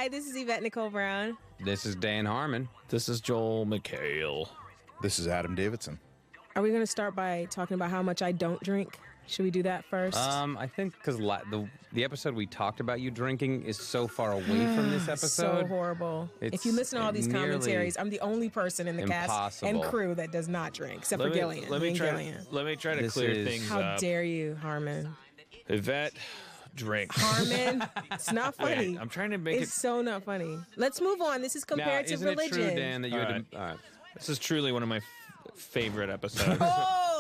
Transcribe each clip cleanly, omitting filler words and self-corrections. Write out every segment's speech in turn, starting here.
Hi, this is Yvette Nicole Brown. This is Dan Harmon. This is Joel McHale. This is Adam Davidson. Are we going to start by talking about how much I don't drink? Should we do that first? I think because the episode we talked about you drinking is so far away from this episode. So horrible. It's if you listen to all these nearly commentaries, I'm the only person in the cast and impossible. crew that does not drink, except for Gillian. Let me Gillian. try to This clear is- things How up. dare you, Harmon? Yvette, drink. Harmon, it's not funny. Wait, I'm trying to make It's so not funny. Let's move on. This is Now, comparative isn't religion. it true, Dan, that you All had right. to... All right. This is truly one of my favorite episodes.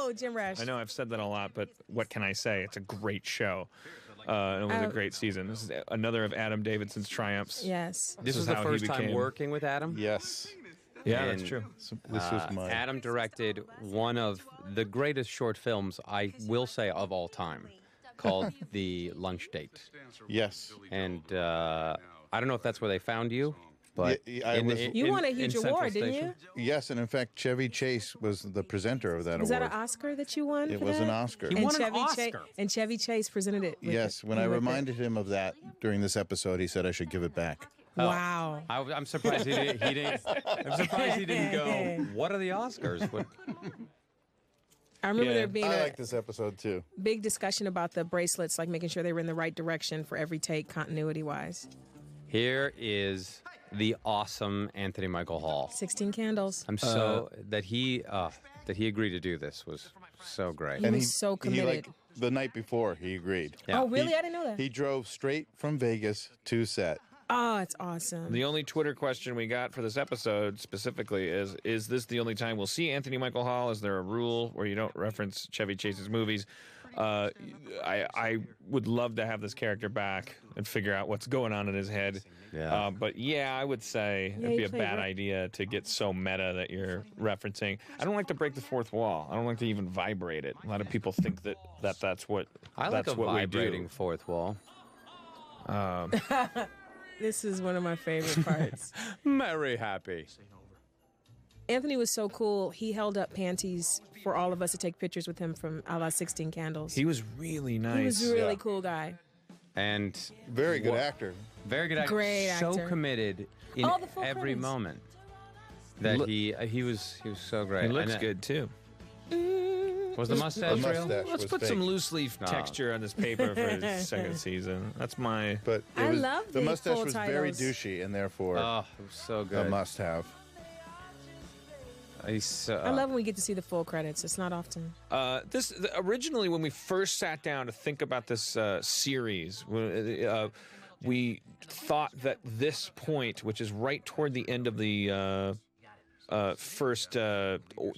Oh, Jim Rash. I know I've said that a lot, but what can I say? It's a great show. And it was a great season. This is another of Adam Davidson's triumphs. Yes. This was is the how he first time became- working with Adam? Yes. Yeah, And, that's true. So this was my... Adam directed one of the greatest short films, I will say, of all time, called The Lunch Date. Yes. And I don't know if that's where they found you, but... Yeah, You won a huge Central award, didn't Station. you? Yes, and in fact, Chevy Chase was the presenter of that Was award. that an Oscar that you won? It for was that? an Oscar. He And won an Chevy Oscar. and Chevy Chase presented it. Yes, when I reminded him of that during this episode, he said I should give it back. Wow. I'm surprised he didn't. I'm surprised he didn't go. What are the Oscars? What? I remember Yeah. there being I a like this episode, too. big discussion about the bracelets, like making sure they were in the right direction for every take, continuity-wise. Here is the awesome Anthony Michael Hall. 16 Candles. I'm so that he agreed to do this was so great. He was so committed. The night before, he agreed. Yeah. Oh, really? He- I didn't know that. He drove straight from Vegas to set. Oh, it's awesome. The only Twitter question we got for this episode specifically is this the only time we'll see Anthony Michael Hall? Is there a rule where you don't reference Chevy Chase's movies? I would love to have this character back and figure out what's going on in his head. Yeah. But yeah, I would say it'd he be a played bad right. idea to get so meta that you're referencing. I don't like to break the fourth wall. I don't like to even vibrate it. A lot of people think that's what I like that's a what vibrating we do. fourth wall. This is one of my favorite parts. Very happy. Anthony was so cool. He held up panties for all of us to take pictures with him from a la 16 Candles. He was really nice. He was a really Yeah. cool guy. And Very good actor. very good actor. Great So actor. committed in All the full every credits. moment. That Look- he was so great. He looks And, good too. Was the mustache The real? mustache. Let's was put fake. some loose leaf texture on this paper for his second season. That's my. But it I was, love the the mustache full was very titles. douchey and therefore Oh, it was so a good. must-have. I love when we get to see the full credits. It's not often. Originally, when we first sat down to think about this series, we thought that this point, which is right toward the end of the first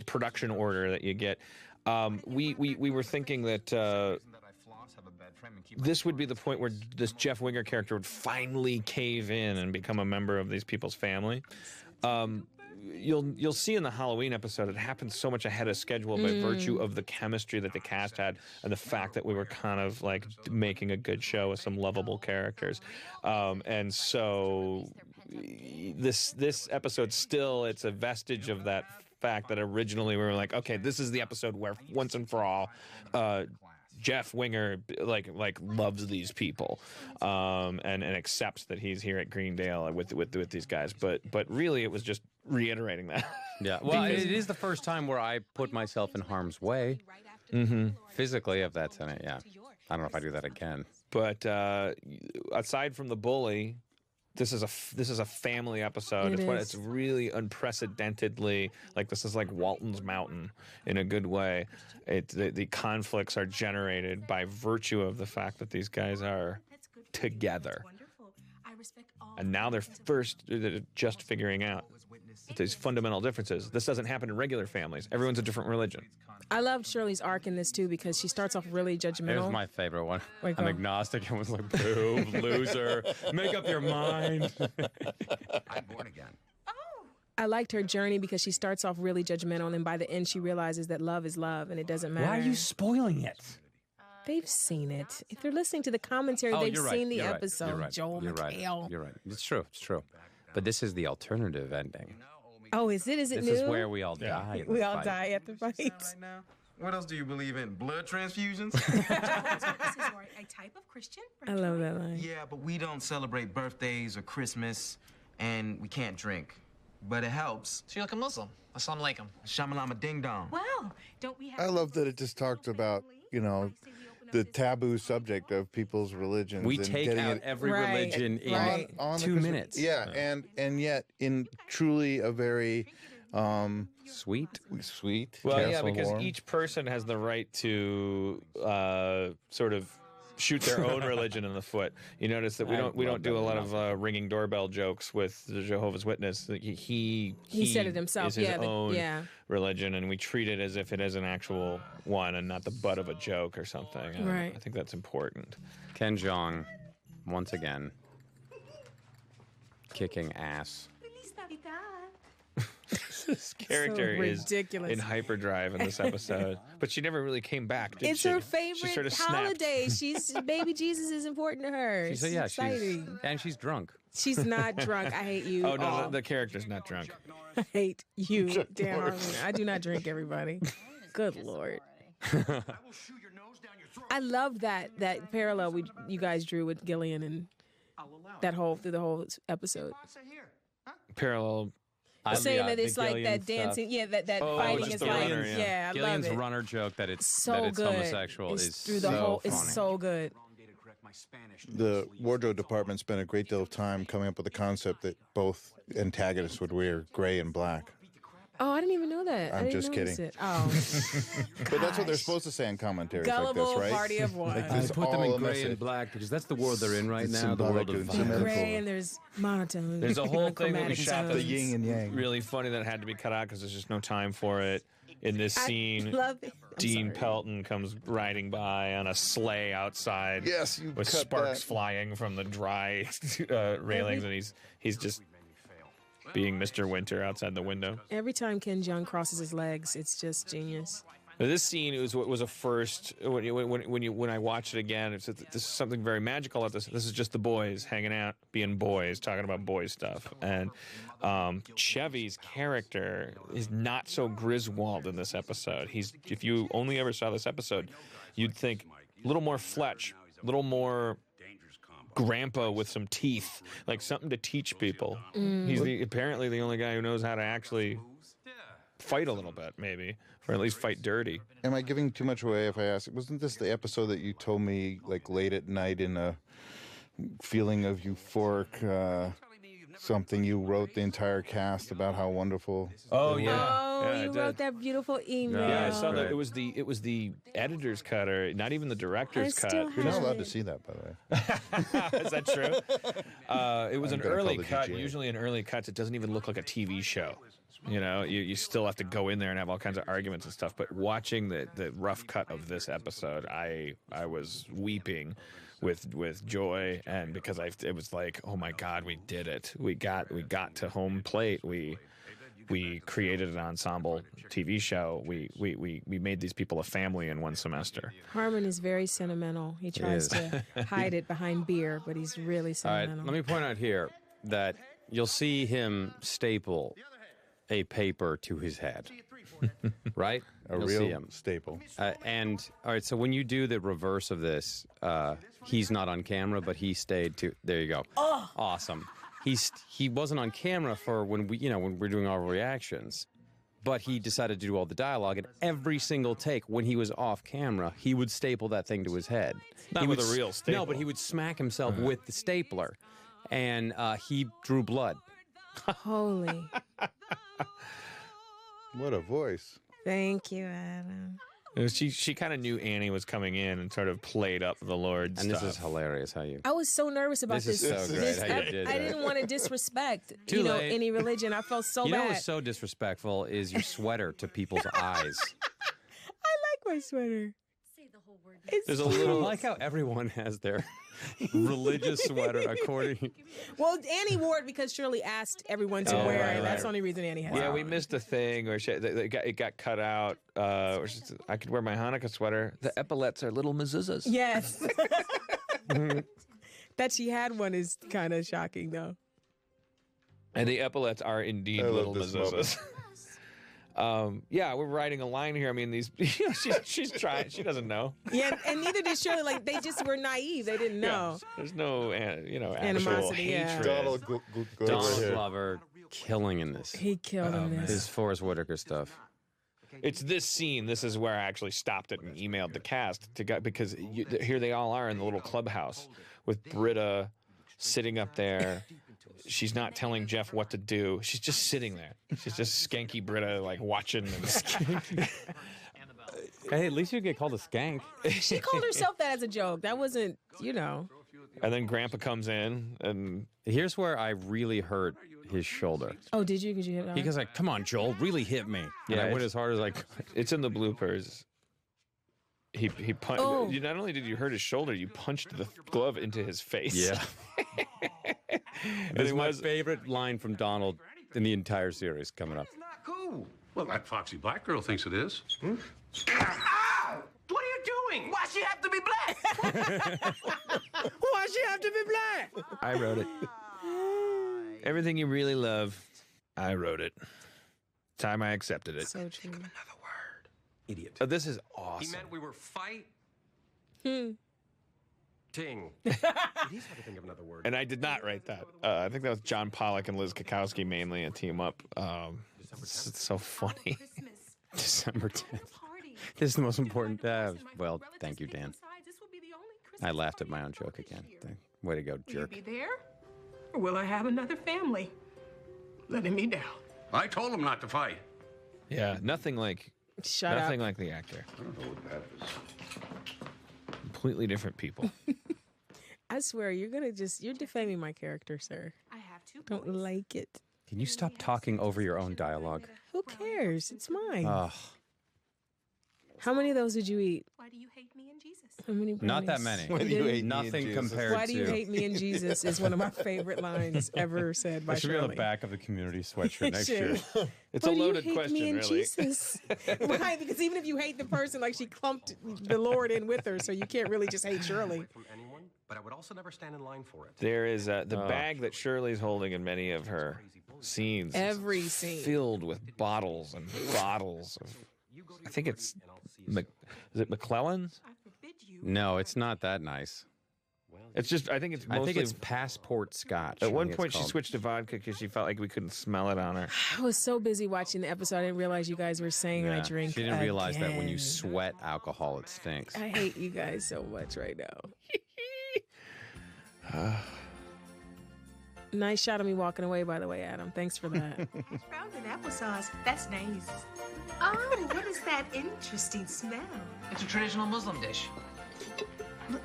production order that you get, we were thinking that this would be the point where this Jeff Winger character would finally cave in and become a member of these people's family. You'll see in the Halloween episode, it happened so much ahead of schedule by virtue of the chemistry that the cast had and the fact that we were kind of like making a good show with some lovable characters. And so this episode still, it's a vestige of that fact that originally we were like, okay, this is the episode where once and for all, Jeff Winger like loves these people, and accepts that he's here at Greendale with these guys. But really, it was just reiterating that. Yeah. Well, it is the first time where I put myself in harm's way. Physically, if that's in it, yeah. I don't know if I do that again. But aside from the bully, this is a family episode. It is. It's really unprecedentedly like this is like Walton's Mountain in a good way. The conflicts are generated by virtue of the fact that these guys are together. And now they're just figuring out these fundamental differences. This doesn't happen in regular families. Everyone's a different religion. I loved Shirley's arc in this too because she starts off really judgmental. It was my favorite one. Wait, I'm go. agnostic. I was like, boo, loser. Make up your mind. I'm born again. I liked her journey because she starts off really judgmental, and then by the end she realizes that love is love and it doesn't matter. Why are you spoiling it? They've seen it. If they're listening to the commentary, they've you're right. seen the You're right. episode. You're right. Joel You're right. McHale. You're right. It's true. It's true. But this is the alternative ending. Oh, is it? Is it This new? is where we all die. in we the all fight. die at the fight. What else do you believe in? Blood transfusions? A type of Christian? I love that line. Yeah, but we don't celebrate birthdays or Christmas, and we can't drink. But it helps. So you're like a Muslim. Assalamu alaikum. Shamalama ding dong. Wow. Don't we have I love that it just talked about, the taboo subject of people's religions. We and take getting out it every Right. religion in Right. on the 2 Christmas- minutes. Yeah, and yet in truly a very Sweet. sweet, Well, yeah, careful, because warm. each person has the right to sort of shoot their own religion in the foot. You notice that we I don't love do a that lot of ringing doorbell jokes with the Jehovah's Witness. He said it himself. Is his Yeah, own religion, and we treat it as if it is an actual one and not the butt of a joke or something. Right. I think that's important. Ken Jeong, once again, kicking ass. This character is ridiculous. in hyperdrive in this episode, but she never really came back, did It's she? her She favorite sort of snapped. holiday. Baby Jesus is important to her. She said, It's yeah, exciting. she's drunk. She's not drunk. I hate you. Oh no, all. the character's not drunk. I hate you, Dan Harmon. I do not drink, everybody. Good Lord. I love that parallel you guys drew with Gillian and through the whole episode. Parallel. Saying that it's like that dancing, that fighting just is the like, runner, yeah. I Gillian's love it. runner joke that it's So good. homosexual It's is through the so whole. funny. It's so good. The wardrobe department spent a great deal of time coming up with the concept that both antagonists would wear gray and black. Oh, I didn't even know that. I I'm didn't just notice kidding. It. Oh, But that's what they're supposed to say in commentaries gullible like this, right? party of one. Like I this put them all in a gray message. and black because that's the world they're in right It's now. The world symbolic of and violence. symmetrical. Gray and there's monotone. There's a whole thing that we chromatic shot The tones. yin and yang. Really funny that it had to be cut out because there's just no time for it. In this scene, love it. I'm Dean sorry. Pelton comes riding by on a sleigh outside. Yes, you with cut sparks that. flying from the dry railings, and he's just being Mr. Winter outside the window. Every time Ken Jeong crosses his legs, it's just genius. Now, this scene was a first when I watched it again. This is something very magical about this. This is just the boys hanging out, being boys, talking about boy stuff. And Chevy's character is not so Griswold in this episode. If you only ever saw this episode, you'd think a little more Fletch, a little more grandpa with some teeth, like something to teach people. He's apparently the only guy who knows how to actually fight a little bit, maybe, or at least fight dirty. Am I giving too much away if I ask? Wasn't this the episode that you told me like late at night in a feeling of euphoric something you wrote the entire cast about how wonderful? Oh yeah, Oh, I you did. wrote that beautiful email. Yeah, I saw that. Right. It was the editor's cut, or not even the director's I cut. still You're not have allowed it. to see that, by the way. Is that true? It was I'm an gonna early call the cut. DGA. Usually in early cuts, it doesn't even look like a TV show. You know, you still have to go in there and have all kinds of arguments and stuff. But watching the rough cut of this episode, I was weeping with joy, and because it was like, oh my God, we did it. We got to home plate. We created an ensemble TV show. We made these people a family in one semester. Harmon is very sentimental. He tries to hide it behind beer, but he's really All right, sentimental. let me point out here that you'll see him staple a paper to his head, right? A You'll see real him. staple. And all right, so when you do the reverse of this, he's not on camera, but he stayed to. There you go. Oh, awesome. He wasn't on camera for when we're doing our reactions, but he decided to do all the dialogue. And every single take, when he was off camera, he would staple that thing to his head. Not he with would a real staple. No, but he would smack himself with the stapler, and he drew blood. Holy. What a voice. Thank you, Adam. She kind of knew Annie was coming in and sort of played up the Lord And stuff. this is hilarious. How you? I was so nervous about This is so great how you did I that. didn't want to disrespect, Too late. any religion. I felt so You know bad. what's so disrespectful is your sweater to people's eyes. I like my sweater. It's There's a I little like how everyone has their religious sweater according. Well, Annie wore it because Shirley asked everyone to wear right, it. That's right. the only reason Annie has Yeah, it. we missed a thing where it got cut out. Where she said, I could wear my Hanukkah sweater. The epaulets are little mezuzahs. Yes. That she had one is kind of shocking, though. And the epaulets are indeed I love little this mezuzahs. Yeah, we're writing a line here. I mean, these she's trying. She doesn't know. Yeah, and neither did Shirley. Like they just were naive. They didn't know. Yeah, there's no actual Animosity, yeah. hatred. Donald, go right Donald here. Glover killing in this. He killed him. His This. Forrest Whitaker stuff. It's this scene. This is where I actually stopped it and emailed the cast because here they all are in the little clubhouse with Britta sitting up there. She's not telling Jeff what to do. She's just sitting there. She's just skanky Britta, like watching. And Hey, at least you get called a skank. She called herself that as a joke. That wasn't, and then Grandpa comes in, and Here's where I really hurt his shoulder. Oh, did you? Because you hit it. He goes like, "Come on, Joel, really hit me." And I went as hard as I could. it's in the bloopers. He punched. Oh. Not only did you hurt his shoulder, you punched the glove into his face. Yeah. And It's it my was favorite line from Donald in the entire series coming up. It's not cool. Well, that foxy black girl thinks it is. Ow! What are you doing? Why she have to be black? Why she have to be black? I wrote it. Everything you really love, I wrote it. Time I accepted it. So true. Another word. Idiot. Oh, this is He awesome. meant we were fight. Ting. He's got to think of another word. And I did not write that. I think that was John Pollock and Liz Kukowski mainly a team up. It's so funny. December 10th. This is the most important. Well, thank you, Dan. I laughed at my own joke again. Way to go, jerk. Will you be there? Or will I have another family letting me down? I told him not to fight. Yeah, nothing like Shut nothing up. like the actor. I don't know what that is. Completely different people. I swear, you're defaming my character, sir. I have two Don't boys. like it. Can you stop talking over your own dialogue? Who cares? It's mine. Ugh. How many of those did you eat? Why do you hate me and Jesus? How many Not that brownies? many. Why do you hate me and Nothing Jesus? compared Why do you to. hate me and Jesus is one of my favorite lines ever said by That should be on Shirley. the back of the community sweatshirt It next should. year. It's Why a do you loaded hate question, me and really. Jesus? Right, because even if you hate the person, like she clumped the Lord in with her, so you can't really just hate Shirley. From anyone, but I would also never stand in line for it. There is the bag that Shirley's holding in many of her scenes. is Every scene. filled with bottles and bottles of. I think it's. Is it McClellan's? I forbid you. No, it's not that nice. It's just. I think it's I mostly. think it's passport scotch. At I one think it's point, she called. switched to vodka because she felt like we couldn't smell it on her. I was so busy watching the episode, I didn't realize you guys were saying I Yeah, drink. She didn't realize that when you again. sweat alcohol, it stinks. I hate you guys so much right now. Nice shot of me walking away, by the way, Adam. Thanks for that. Brown and applesauce. That's nice. Oh, what is that interesting smell? It's a traditional Muslim dish.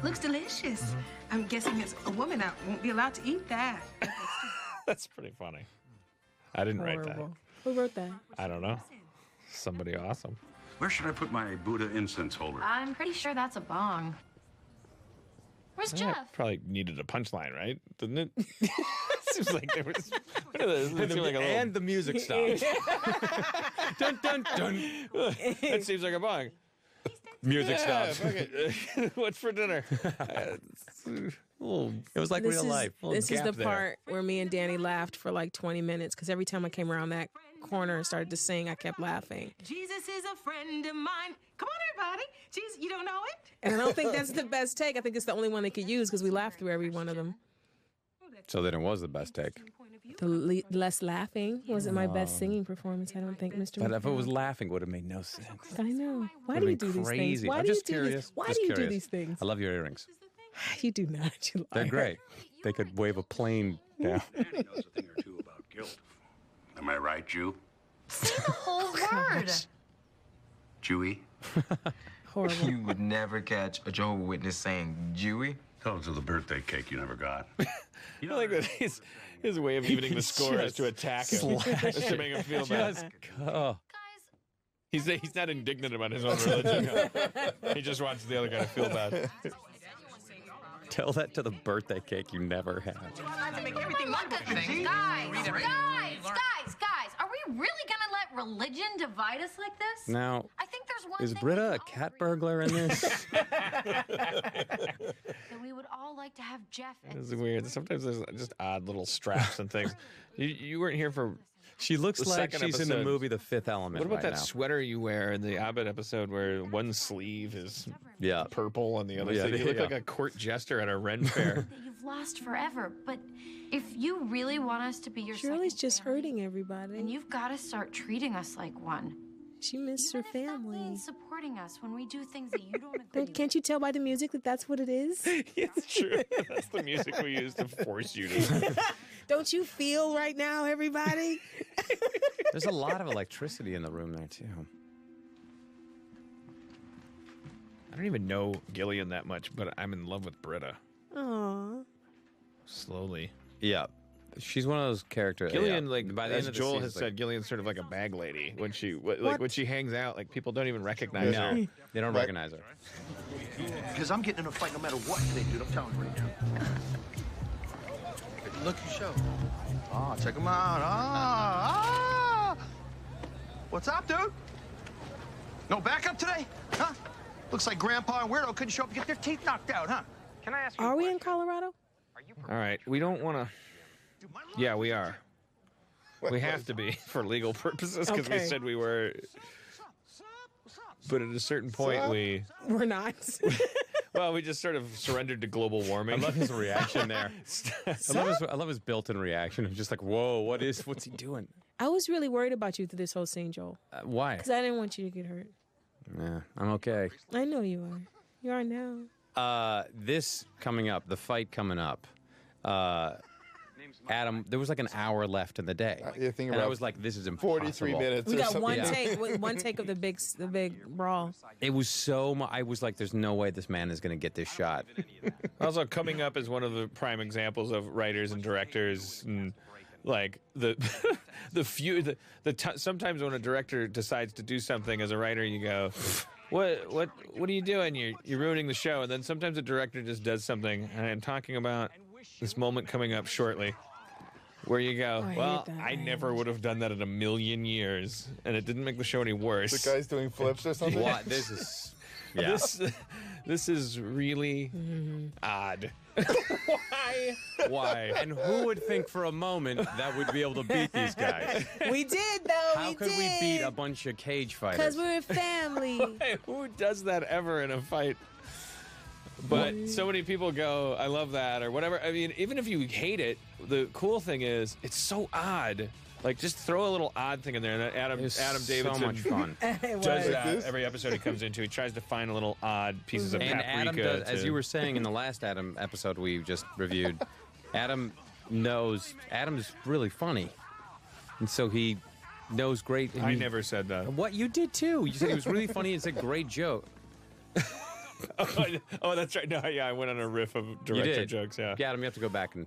Looks delicious. I'm guessing as a woman, I won't be allowed to eat that. That's pretty funny. I didn't write that. Horrible. Who wrote that? I don't know. Somebody awesome. Where should I put my Buddha incense holder? I'm pretty sure that's a bong. Where's That Jeff? probably needed a punchline, right? Didn't it? Seems like there was. What is this? It seemed like a little, And the music stops. dun, dun, dun. that seems like a bong. Music Yeah, stops. fuck it. What's for dinner? It was like real life. This is gap the there. part where me and Danny laughed for like 20 minutes because every time I came around that corner and started to sing, I kept laughing. Jesus is a friend of mine. Come on, everybody. Jesus, you don't know it? And I don't think that's the best take. I think it's the only one they could use because we laughed through every one of them. So then it was the best take. The less laughing wasn't my best singing performance, I don't think, Mr. But if it McDowell. was laughing, it would have made no sense. I know. Why Would've do you been do these things? crazy. Why I'm do you just do curious. these? Why Just do you do curious. these things? I love your earrings. You do not. You They're liar. great. They could wave a plane down. Daddy knows a thing or two about guilt. Am I right, Jew? Say the whole word. Jewy? Horrible. You would never catch a Jehovah's Witness saying Jewy. Tell us of the birthday cake you never got. I like that his way of evening the score is to attack him, just to make him feel bad. Just go. He's not indignant about his own religion. He just wants the other guy to feel bad. Tell that to the birthday cake you never had. I like to make everything wonderful. Guys, are we really gonna let religion divide us like this? Now, I think there's one is thing Britta we a all cat agree burglar in this? that we would all like to have Jeff and It's weird. Sometimes there's just odd little straps and things. You weren't here for She looks The like second she's in the episode. movie The Fifth Element. What about right that now. sweater you wear in the Abbott episode where one sleeve is Yeah. purple and the other Yeah, sleeve? You there look you like go. a court jester at a Ren fair. That you've lost forever. But if you really want us to be your Shirley's second just family, hurting then everybody. you've got to start treating us like one. She missed her Even if that family. means supporting us when we do things that you don't agree with. Can't you tell by the music that that's what it is? It's true. That's the music we use to force you to. Don't you feel right now, everybody? There's a lot of electricity in the room there too. I don't even know Gillian that much, but I'm in love with Britta. Aw. Slowly. Yeah. She's one of those characters. Gillian, yeah. like by the as end of the Joel season, has it's like, said, Gillian's sort of like a bag lady when she What? when she hangs out. Like people don't even recognize her. no, they don't recognize her. Because I'm getting in a fight no matter what they do. I'm telling you right now. Look, you show. Ah, check him out. What's up, dude? No backup today? Huh? Looks like Grandpa and Weirdo couldn't show up to get their teeth knocked out, huh? Can I ask you Are a we question? in Colorado? All right, we don't want to. Yeah, we are. We have to be for legal purposes because we Okay. said we were. But at a certain point, we We're not. we just sort of surrendered to global I warming. love his reaction there. I love his built-in reaction of just like, whoa, what's he doing? I was really worried about you through this whole scene, Joel, Why? because I didn't want you to get hurt. Yeah, I'm okay. I know you are. You are now. This coming up, the fight coming up. Adam, there was like an hour left in the day, you think and I about was like, "This is impossible." 43 minutes. We or got something. one Yeah. take. One take of the big brawl. It was so much. I was like, "There's no way this man is going to get this shot." Also, coming up is one of the prime examples of writers and directors, and like the sometimes when a director decides to do something as a writer, you go, what are you doing? You're ruining the show. And then sometimes a director just does something, and I'm talking about this moment coming up shortly, where you go, I hate well, that, I man. never would have done that in a million years, and it didn't make the show any worse. The guy's doing flips or something. What? This is. Yeah. This is really odd. Why? And who would think for a moment that we'd be able to beat these guys? We did though. How could we beat a bunch of cage fighters? Because we're a family. Hey, who does that ever in a fight? But so many people go, I love that, or whatever. I mean, even if you hate it, the cool thing is it's so odd. Like, just throw a little odd thing in there. And Adam It was Davidson so much fun. It does was. that every episode he comes into. He tries to find a little odd pieces of And paprika. Adam does, as to- you were saying in the last Adam episode we just reviewed, Adam knows, Adam's really funny. And so he knows great. I never said that. What? You did too. You said he was really funny and said great joke. Oh, that's right. No, yeah, I went on a riff of You director did. jokes. Yeah. Adam, you have to go back and.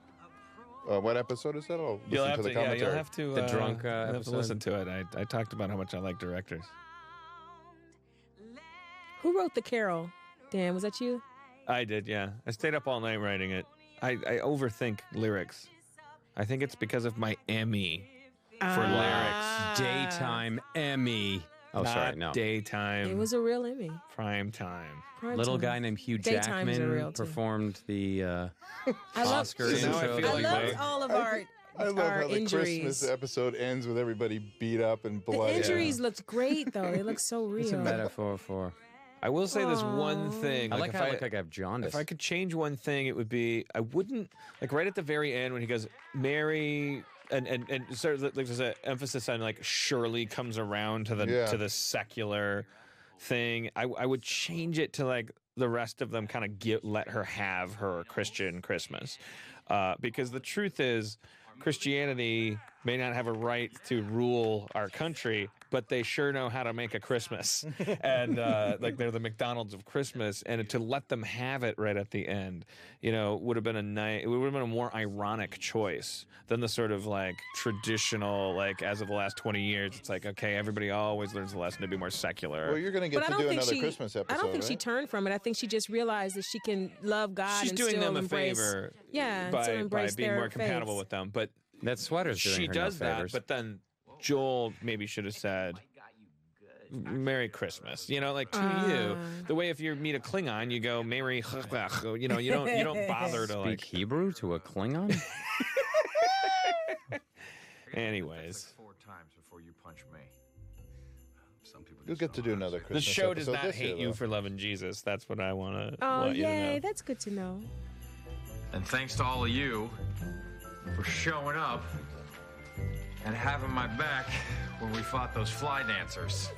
What episode is that? I'll You'll listen have to the to, commentary. you'll have to. The drunk, you'll have to episode. listen to it. I talked about how much I like directors. Who wrote the carol? Dan, was that you? I did, yeah. I stayed up all night writing it. I overthink lyrics. I think it's because of my Emmy for lyrics. Daytime Emmy. Oh, sorry, Not no. daytime. It was a real Emmy. prime time. Prime Little time. guy named Hugh Daytime's a real Jackman too. performed the I love, Oscar So now I intro. feel I like loved Wait. all of our I love our how the injuries. Christmas episode ends with everybody beat up and The bloody. injuries looked great though. They looked so real. It's a metaphor for. I will say this one thing. I like if how I look like I have jaundice. If I could change one thing, it would be I wouldn't like right at the very end when he goes Mary and sort of like there's an emphasis on like Shirley comes around to the Yeah. to the secular thing. I would change it to like the rest of them kind of let her have her Christian Christmas, because the truth is Christianity may not have a right to rule our country, but they sure know how to make a Christmas. And like they're the McDonald's of Christmas. And to let them have it right at the end, you know, would have been it would have been a more ironic choice than the sort of like traditional, like as of the last 20 years, it's like, okay, everybody always learns the lesson to be more secular. Well, you're going to But get I to don't do think another she. Christmas episode. I don't think she right? turned from it. I think she just realized that she can love God She's and doing still them a embrace. favor Yeah, and by still embrace being their more compatible faiths. with them. But that sweater's doing she her does no that, favors. but then Joel maybe should have said Merry Christmas. You know, like to you, the way if you meet a Klingon, you go Merry you know, you don't bother to Speak like Hebrew to a Klingon? anyways. before you punch me. Some people You'll get to do another The Christmas show does episode not this hate year, you though. for loving Jesus. That's what I want Oh, you to yay. know. That's good to know. And thanks to all of you for showing up and having my back when we fought those fly dancers.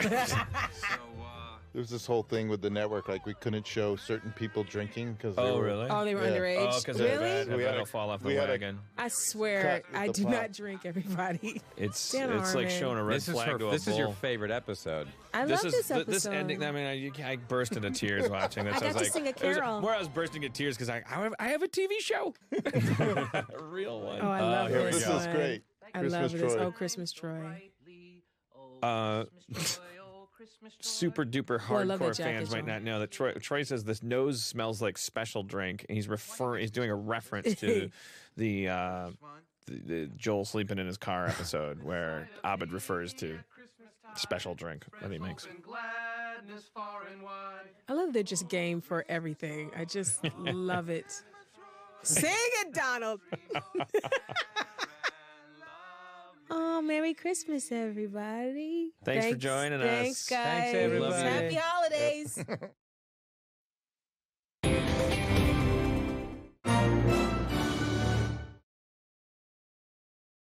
There was this whole thing with the network, like we couldn't show certain people drinking because Oh, really? Oh, they were underage? Oh, because Really? we had to fall off the wagon. I swear, cut with I the do plow. not drink, everybody. It's Dan like Harmon. showing a red This is flag to a this is your bull. favorite episode. I love this episode. This ending. I mean, I burst into tears watching this. I got was to like, sing a it was carol. where I was bursting into tears because I have a TV show, a real one. Oh, I love here we this go. This is great. I Christmas love this. Troy. Oh, Christmas Troy. Super duper Oh, I love that hardcore jacket, fans might John. not know that Troy says this nose smells like special drink, and he's doing a reference to the Joel sleeping in his car episode where Abed refers to special drink that he makes. I love they're just game for everything. I just love it. Sing it, Donald. Oh, Merry Christmas, everybody. Thanks for joining us. Thanks, guys. Thanks, everybody. Happy holidays.